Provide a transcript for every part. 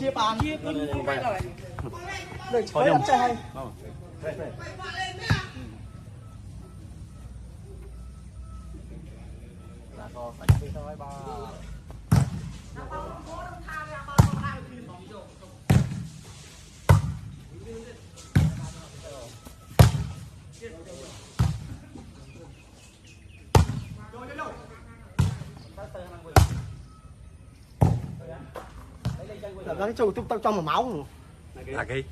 chia bàn chia để chơi ăn chơi hay nó trâu tao trong mà máu là cái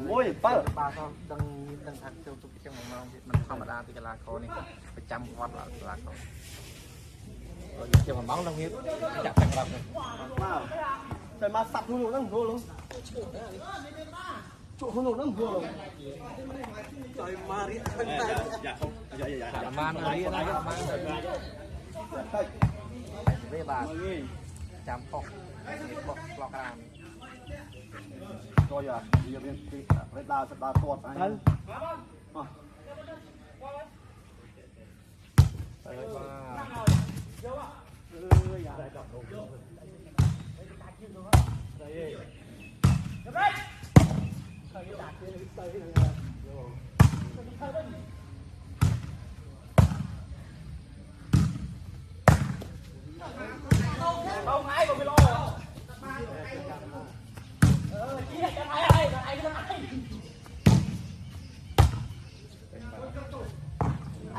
ôi ba không đừng ăn trâu tụt trong mà máu mình không ra thì cái lá khô này phải chăm quát là lá khô rồi trong mà máu nó hiếp chặt thành bọc này rồi mà sập luôn nó vô luôn trụ không nó vô luôn trời mà đi dạ man đi nó về bà chăm phọc bọc lọc làm rồi à bây giờ bên đào sẽ đào tuột anh không ai còn bị lo chỉ là cho ai anh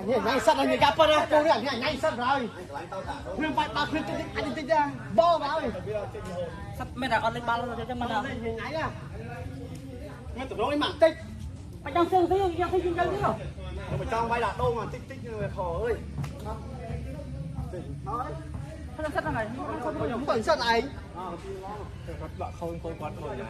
này nhanh sắt anh gặp ra cô này anh nhanh sắt rồi khuyên bạn ta khuyên anh tin ra bo vào sắp mấy đàn on lên ba luôn cho mình nào nhanh à nghe tụi nó mảng tích anh đang xem thấy chân không mà trong bay là đâu mà tích tích người khổ ơi nói nó sắt này không còn sắt này không quát thôi này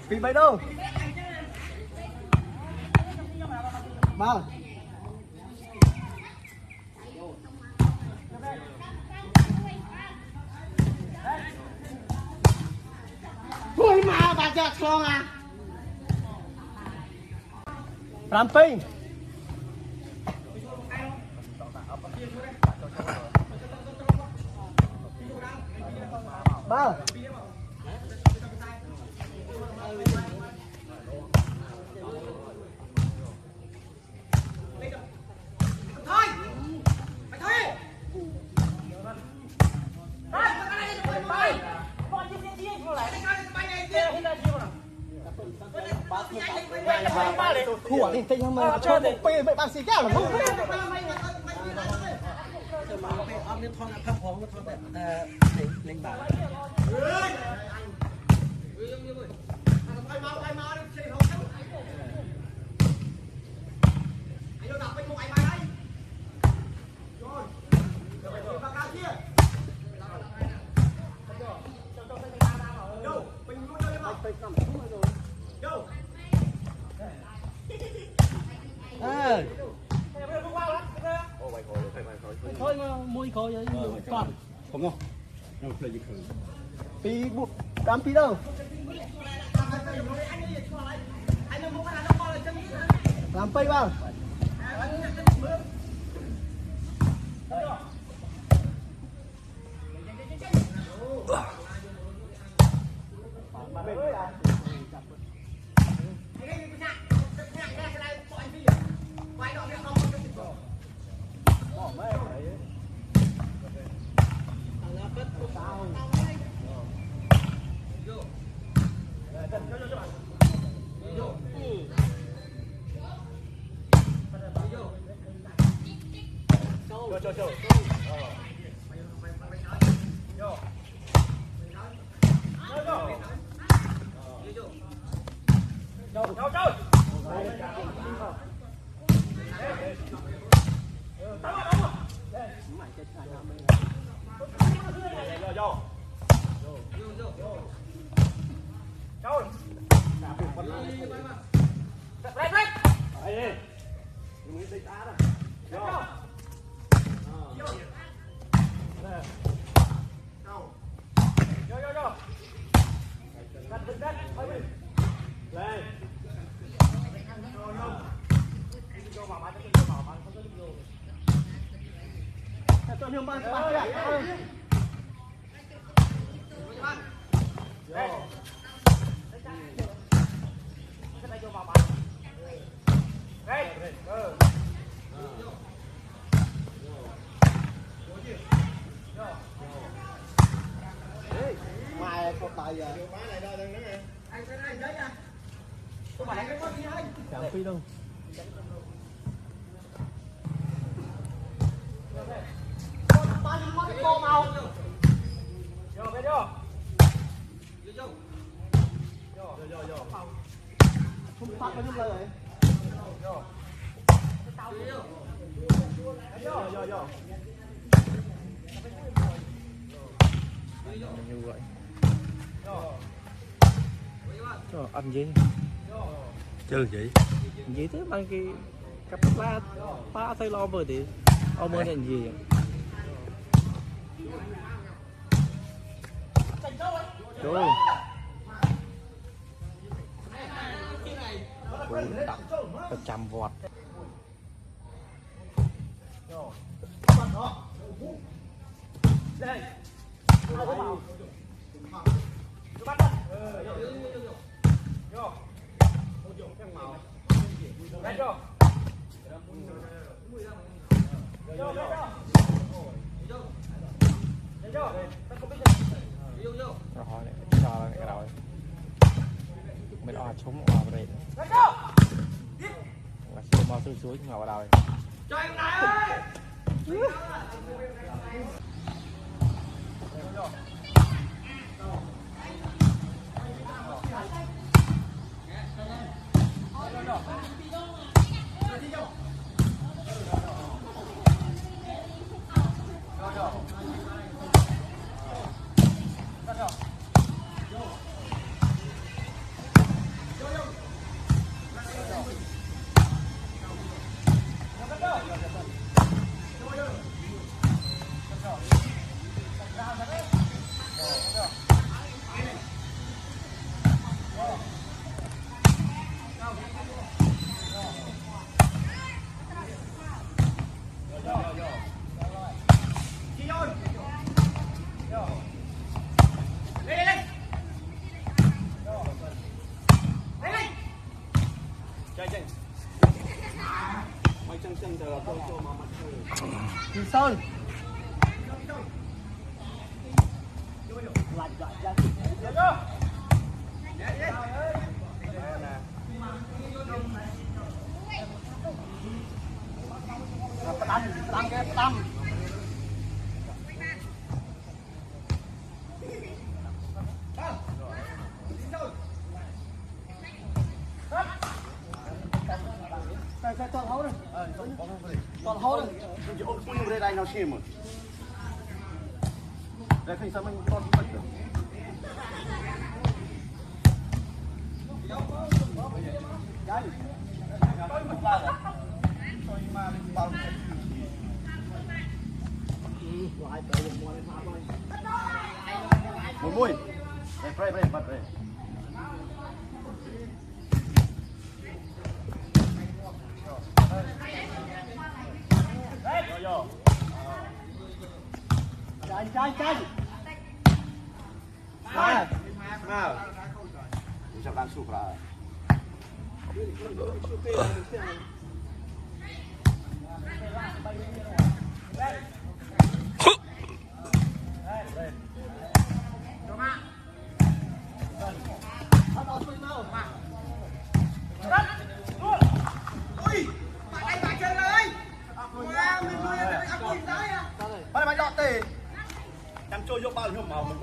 Vì vậy đâu mà ôi mà bà chặt con à làm pin Ba. Thua đi tinh mà chơi một pê vậy bạn xì kẹo là không ông nên thon là thấp phóng nó thon đẹp lên bảng thôi mà môi khói ấy toàn không đâu pi bụt đám pi đâu làm pay bao Tuần hôm ban bạn kia. Mai có tài giờ. Chẳng phi đâu. Cô mau. Vô bên vô. Vô. Không phát bao nhiêu lời. Vô. Vô. Như vậy. Cho ăn gì? Chơi gì? Gì thế mang cái cặp la phá thay lo vừa thì ông ơi làm gì? Trời. Đập 100W. Đây. Rồi này, cho cái rồi. Mình ở trúng vào đây. Là xuống mau xuống vào đây. Cho em lại ơi. Thì sơn lại ra tâm cái tâm toàn hố đây toàn hố đây chỉ ôm pui về đây nào xem rồi đây khi sao mình toàn mất được một mùi đây đây bật đây Chai. Nào. Bisa langsung lah. Em trôi vô bao nhiêu màu mình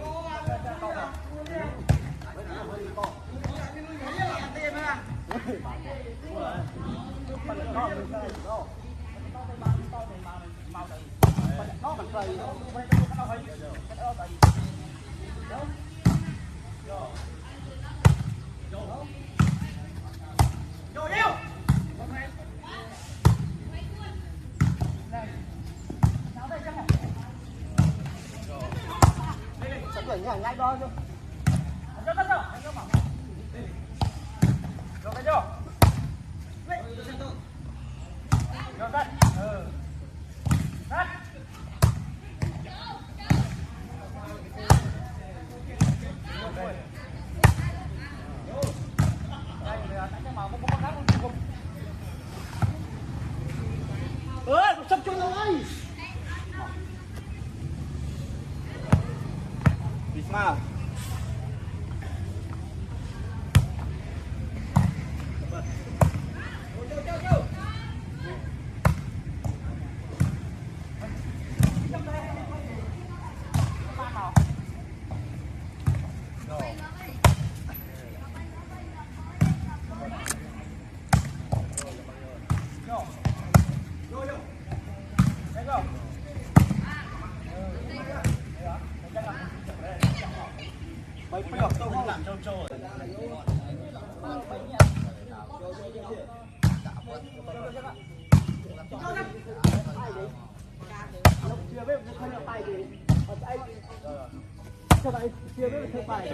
ngay ngay đó chứ. Sắp chung rồi. Bisma.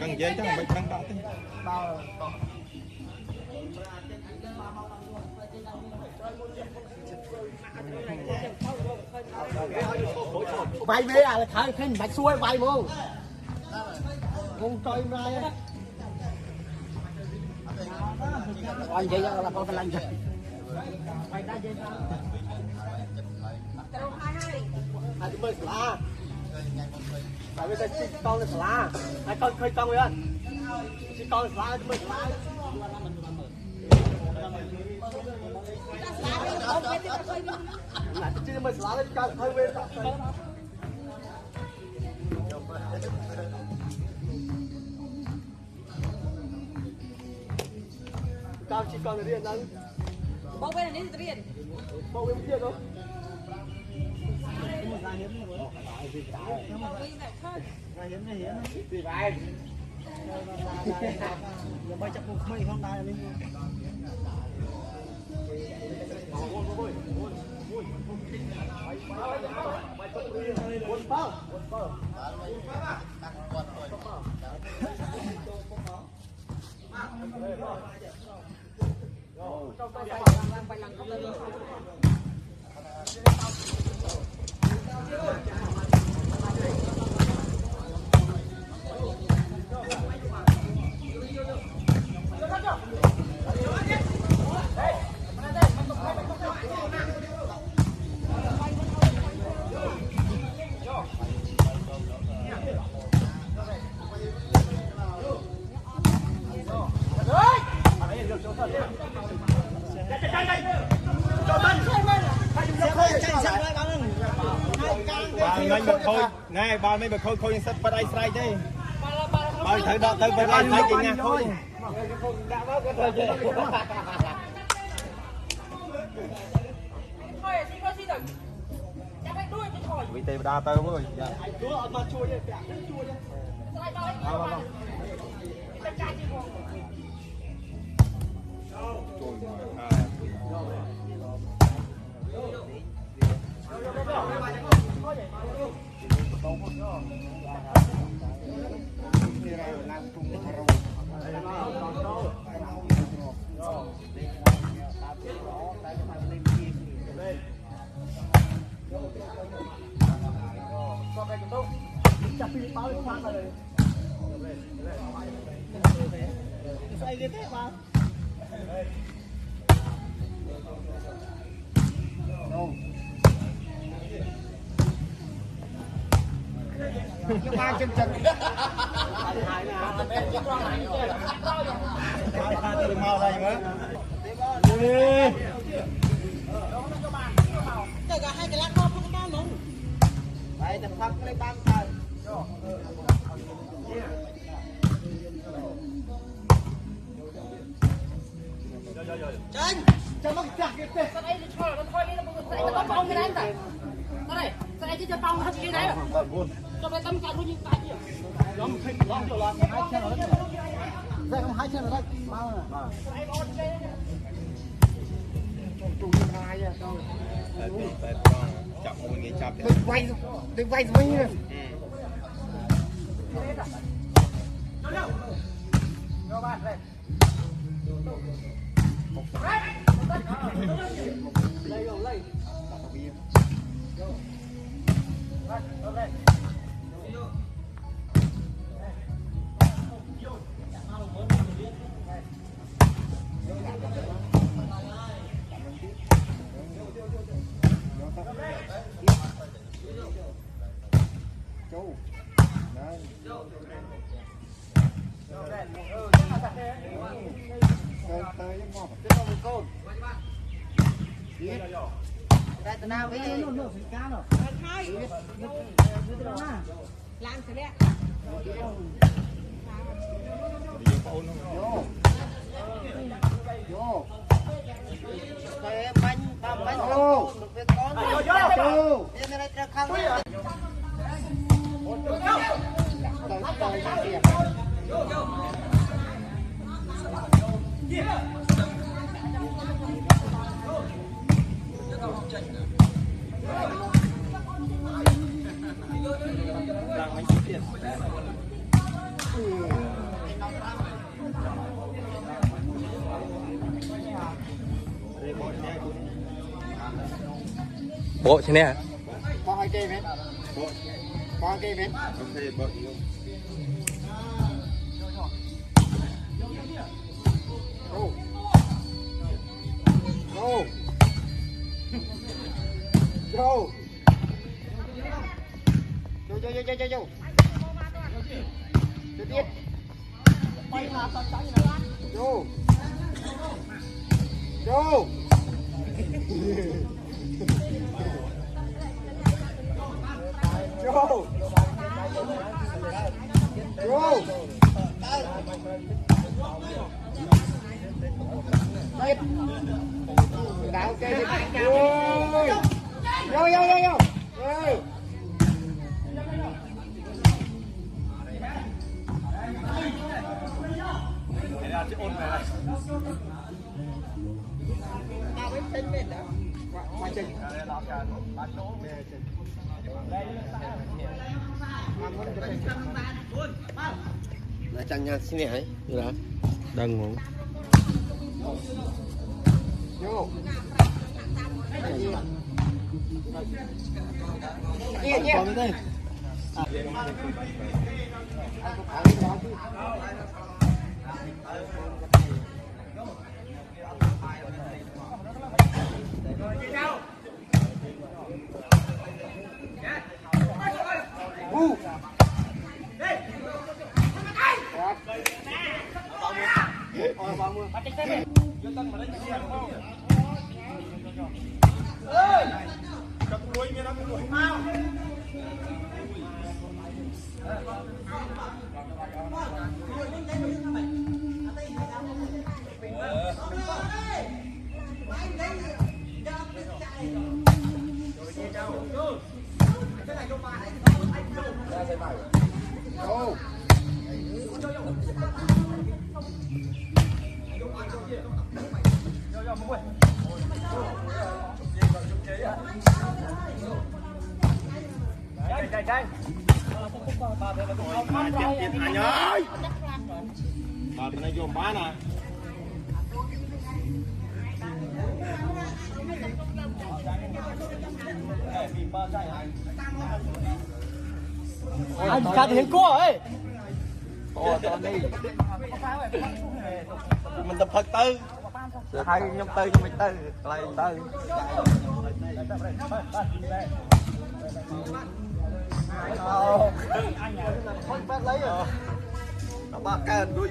Răng dây chắc không răng bao thế. Vay về à là khai khai bạch xuôi vay không? Không cho em ra. Anh dây là con phải làm gì? Vay ra dây ra. Hai đứa mới lá. Tại bây giờ chỉ con là lá, ai con khơi con rồi chỉ con là lá, mới lá. Lại chỉ mới lá lên con khơi về. Cao chỉ con là riêng đó. Bao bên này đi riêng. Bao bên kia đâu? Giờ bay chặt một mấy con đai lên. Quân bao. Bạn mấy bật khôi, nè, bạn mấy bật khôi khôi sắt bắt ai sai thế. Bạn thấy đó tới bắt ai sai chị nha khôi. Thôi, xin con xin rồi. Chắc phải đuôi cái thôi. Vì tê đa tơ thôi. Chúa ở mà chua đi, chua đi. Lại bao ấy. Vâng. Cái trái gì không? Nhưng mà chân chân. Mau đây mới. Để cả hai cái lá con không cao luôn. Đây tập phát lấy băng thôi. Chân. Chân nó chặt cái tê. Cái này thì thôi, nó thôi đi nó có bông cái đấy ta. Cái này chỉ bông hết cái đấy rồi. Cho cái tâm trạng của những cái gì. Nó một khinh lắm rồi là hai chân nó đấy. Đây không hai chân nó đấy. Mau nè. Tụi hai à con. Chậm một người chậm. Đừng vay rồi nhá. Cho bạn đây. Lấy rồi lấy. Lên. Chú. Đấy. Tới ngon. Tiếp vào một con. Biết. Đây tao nào với nó phải cá rồi. Hai. Làm thế đấy. Vô. Vô. Cái bánh vô. Được việc con. Vô. Đi đây ra không. Tới kìa. Bộ thế này. Con hai cây bên. Con hai cây bên. Go. Go. Go. Vô. Vô tiếp. Vô. Vô. Vô. Vô. Đây. Đảo cây đi. Vô. Ơi. Là chẳng nhà xin này như là Đừng ngủ. vô còn đây anh ơi bà bên này vô bán à anh cắt hiện cua ấy mình tập Phật tư hai nhóm tư nhóm tư lại tư không bắt lấy rồi nó bắt cái đuôi